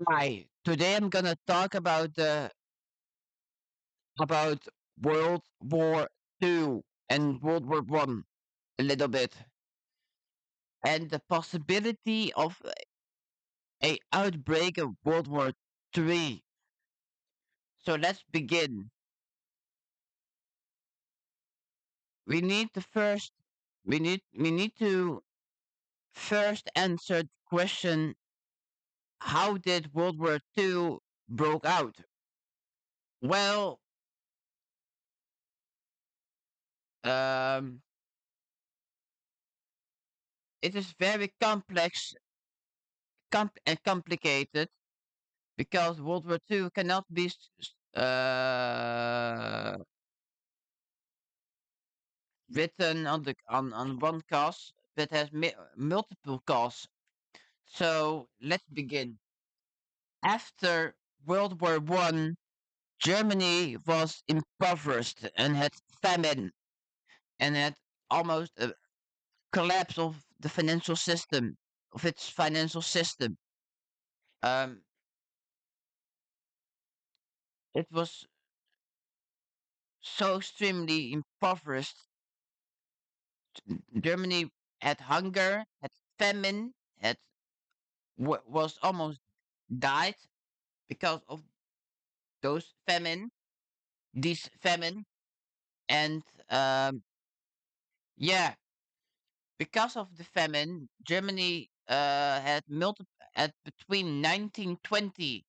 Hi, today I'm gonna talk about World War II and World War One a little bit, and the possibility of a outbreak of World War III. So let's begin. We need to first we need to first answer the question: how did World War II broke out? Well, um, it is very complex, and complicated because World War II cannot be written on one cause, but has multiple causes. So let's begin. After World War One, Germany was impoverished and had famine and had almost a collapse of the financial system, of its financial system. Um, it was so extremely impoverished. Germany had hunger, had famine, had was almost died because of those famine, this famine, and yeah, because of the famine, Germany had at between 1920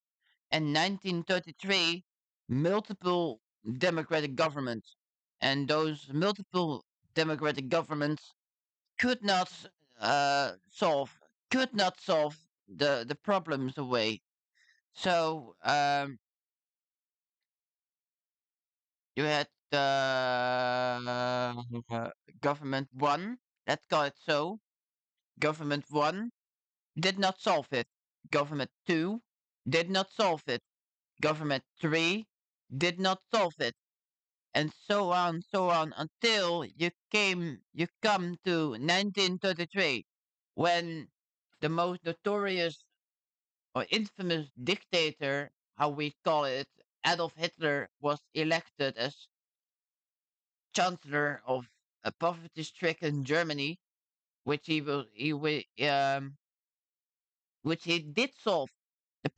and 1933 multiple democratic governments, and those multiple democratic governments could not solve could not solve the problems away. So you had government one, let's call it so. Government one did not solve it. Government two did not solve it. Government three did not solve it. And so on until you come to 1933 when the most notorious or infamous dictator, how we call it, Adolf Hitler was elected as chancellor of a poverty-stricken Germany, which which he did solve the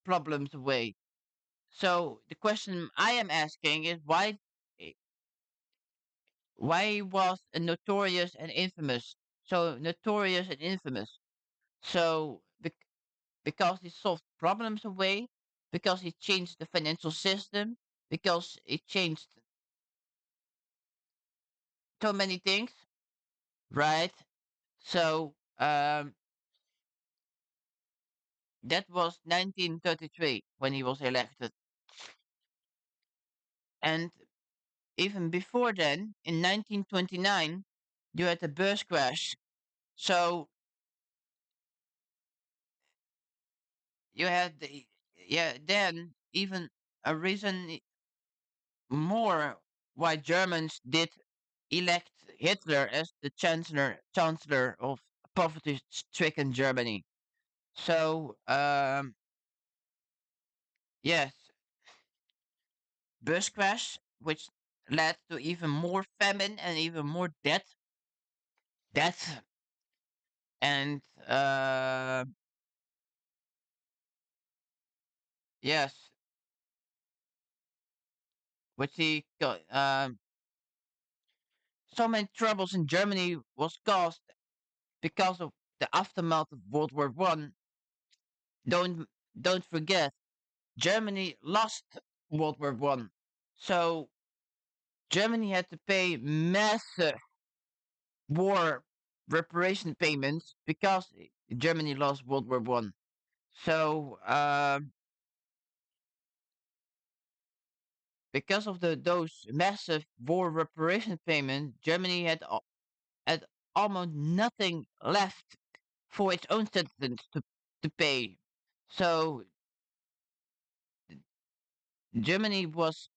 problems away. So the question I am asking is eh, why was a notorious and infamous so notorious and infamous? So because he solved problems away, because he changed the financial system, because he changed so many things, right? So that was 1933 when he was elected. And even before then, in 1929, you had the Börse crash. So you had then even a reason more why Germans did elect Hitler as the chancellor of poverty-stricken Germany. So yes, bus crash, which led to even more famine and even more death, and yes, which he got so many troubles in Germany was caused because of the aftermath of World War One. Don't don't forget, Germany lost World War One, so Germany had to pay massive war reparation payments because Germany lost World War One. So because of those massive war reparation payments, Germany had almost nothing left for its own citizens to pay. So Germany was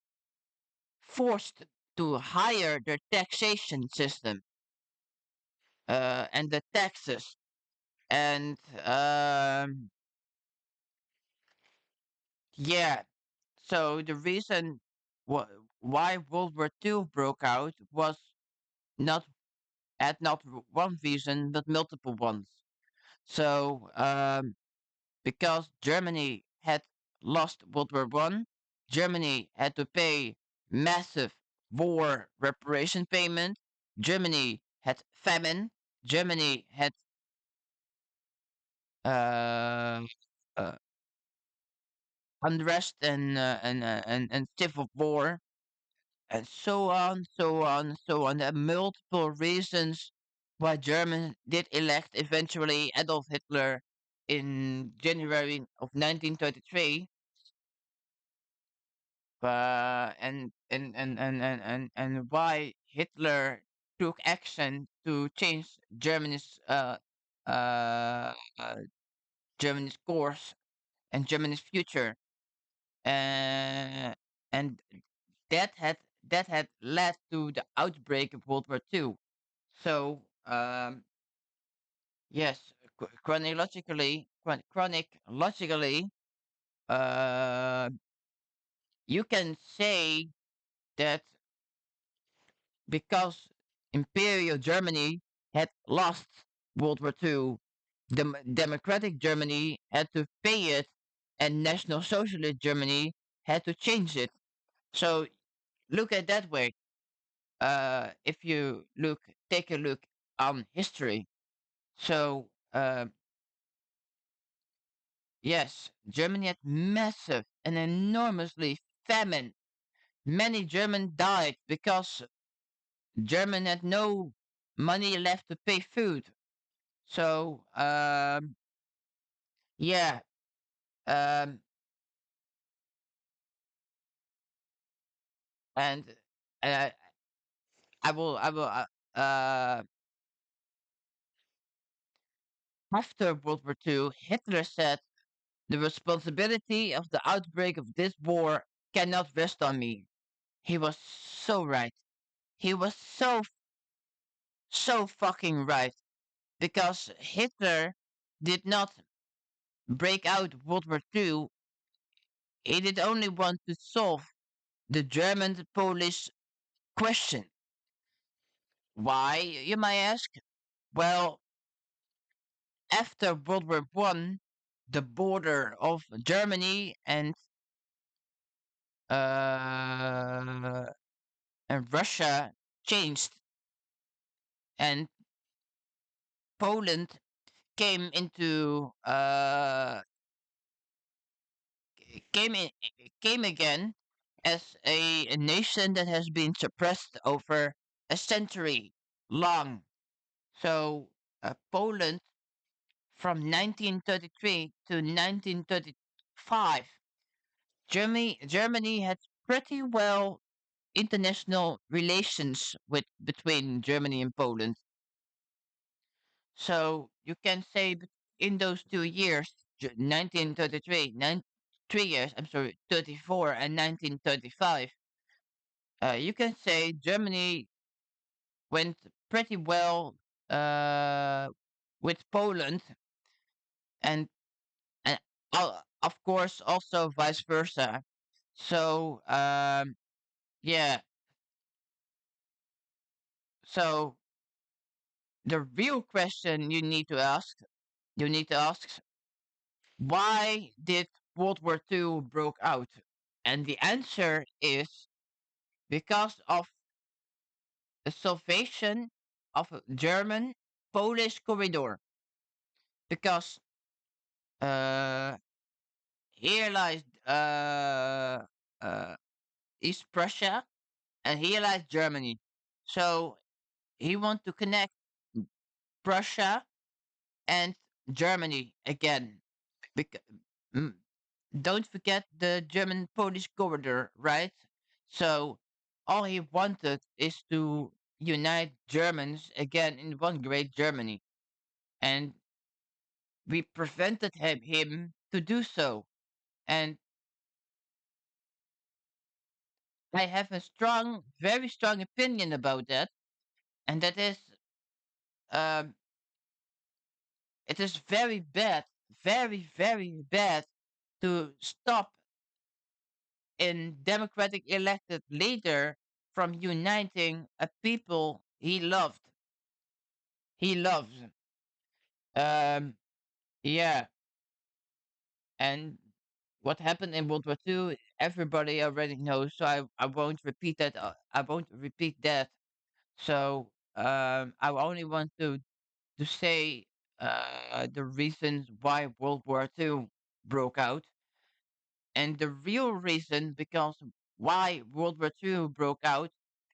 forced to higher their taxation system and the taxes, and Yeah. So the reason wh- why World War II broke out was not one reason, but multiple ones. So because Germany had lost World War One, Germany had to pay massive war reparation payment. Germany had famine. Germany had uh, uh, unrest and civil war, and so on, so on, so on. There are multiple reasons why Germans did elect eventually Adolf Hitler in January of 1933. And why Hitler took action to change Germany's uh, uh, Germany's course and Germany's future, uh, and that had that had led to the outbreak of World War II. So yes, chronologically, uh, you can say that because Imperial Germany had lost World War II, Democratic Germany had to pay it, and National Socialist Germany had to change it. So look at that way. If you take a look on history. So yes, Germany had massive and enormously famine. Many Germans died because Germany had no money left to pay food. So yeah, um, and uh, I will after World War II, Hitler said the responsibility of the outbreak of this war cannot rest on me. He was so right. He was so fucking right because Hitler did not break out World War II. He did only want to solve the German-Polish question. Why, you might ask? Well, after World War One, the border of Germany uh, and Russia changed, and Poland came into came in came again as a nation that has been suppressed over a century long. So Poland from 1933 to 1935, Germany had pretty well international relations with between Germany and Poland. So you can say in those 2 years, 1933, 3 years, I'm sorry, 34 and 1935, you can say Germany went pretty well uh, with Poland, and and of course also vice versa. So yeah, so the real question you need to ask, why did World War II broke out? And the answer is because of the salvation of a German Polish corridor. Because uh, here lies uh, East Prussia and here lies Germany. So he wants to connect Prussia and Germany again. Bec- mm, don't forget the German Polish corridor, right? So all he wanted is to unite Germans again in one great Germany. And we prevented him to do so. And I have a very strong opinion about that. And that is, um, it is very bad, very, very bad to stop. in democratic elected leader from uniting a people he loved. He loves. Um, yeah, and what happened in World War II, everybody already knows. So I won't repeat that. I won't repeat that. So I only want to say the reasons why World War II broke out. And the real reason because why World War II broke out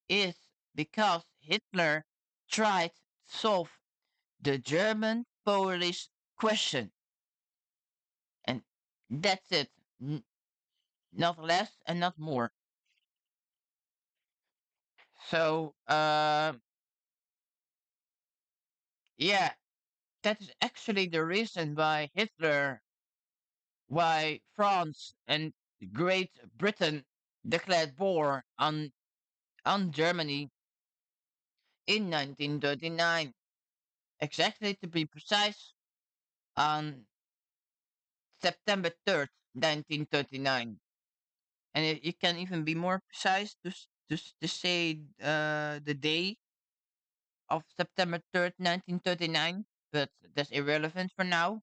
is because Hitler tried to solve the German Polish question. And that's it. Not less and not more. So, yeah, that is actually the reason why Hitler, why France and Great Britain declared war on Germany in 1939. Exactly to be precise, on September 3rd, 1939. And you can even be more precise to say the day of September 3rd, 1939, but that's irrelevant for now.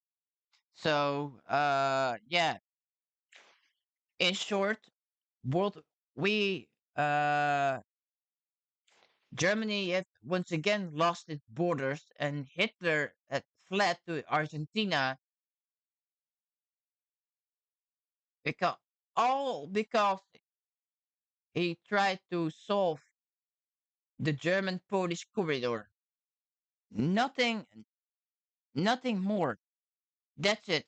So, yeah, in short, world we Germany had once again lost its borders, and Hitler had fled to Argentina because all because he tried to solve the German-Polish corridor. Nothing, nothing more. That's it.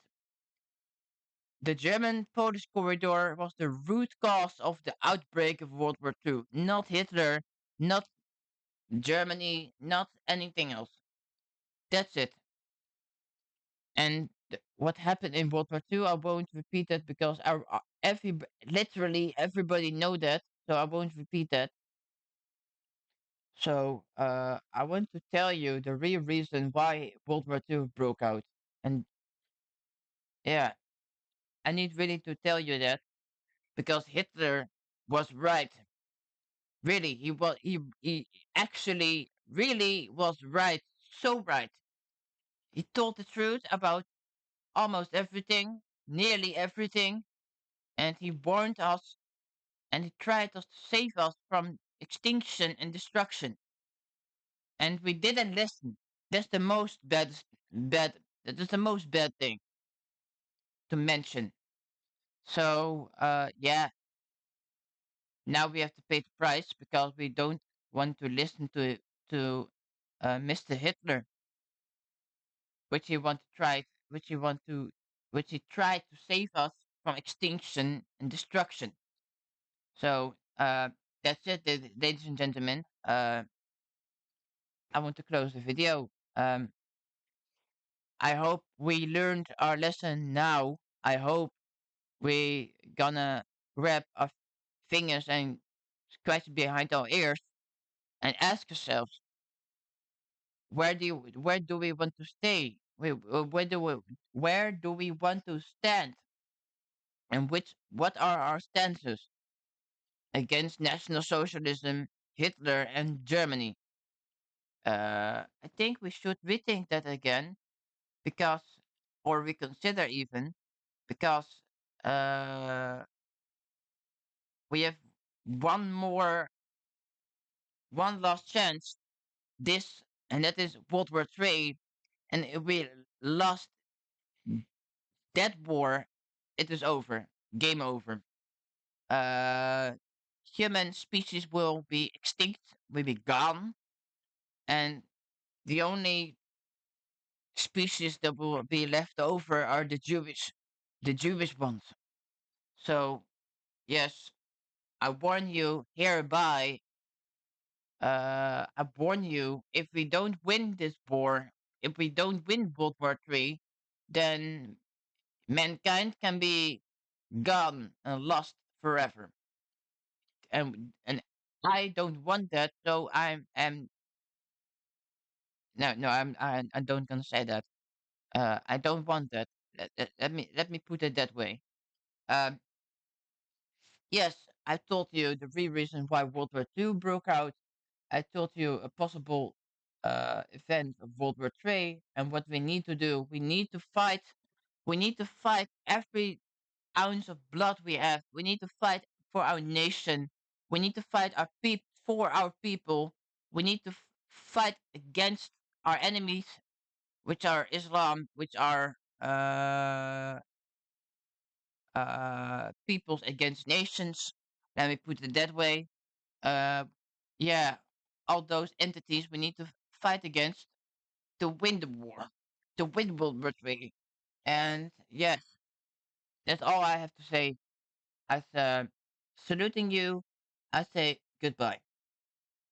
The German-Polish corridor was the root cause of the outbreak of World War II. Not Hitler, not Germany, not anything else. That's it. And what happened in World War II, I won't repeat that because literally everybody know that. So I won't repeat that. So I want to tell you the real reason why World War II broke out. And yeah, I need really to tell you that because Hitler was right. Really, he actually really was right. So right. He told the truth about almost everything, nearly everything, and he warned us and he tried to save us from extinction and destruction. And we didn't listen. That's the most bad that is the most bad thing to mention. So yeah, now we have to pay the price because we don't want to listen to Mr. Hitler, which he want to try, which he want to, which he tried to save us from extinction and destruction. So that's it, ladies and gentlemen. I want to close the video. I hope we learned our lesson now. I hope we gonna grab our fingers and scratch behind our ears and ask ourselves where do we want to stay? Where do we want to stand? And what are our stances against National Socialism, Hitler, and Germany? I think we should rethink that again because, or reconsider even, because uh, we have one more, one last chance. This, and that is World War III. And if we lost that war, it is over. Game over. Uh, Human species will be extinct, will be gone, and the only species that will be left over are the Jewish ones. So yes, I warn you hereby. I warn you: if we don't win this war, if we don't win World War III, then mankind can be gone and lost forever. And I don't want that. So I'm no no I don't gonna say that. I don't want that. Let me put it that way. Um, Yes, I told you the real reason why World War II broke out. I told you a possible event of World War III and what we need to do. We need to fight. We need to fight every ounce of blood we have. We need to fight for our nation. We need to fight for our people. We need to fight against our enemies, which are Islam, which are peoples against nations. Let me put it that way. Uh, yeah, all those entities we need to fight against to win the war, to win World War III. And yes, that's all I have to say. As saluting you, I say goodbye.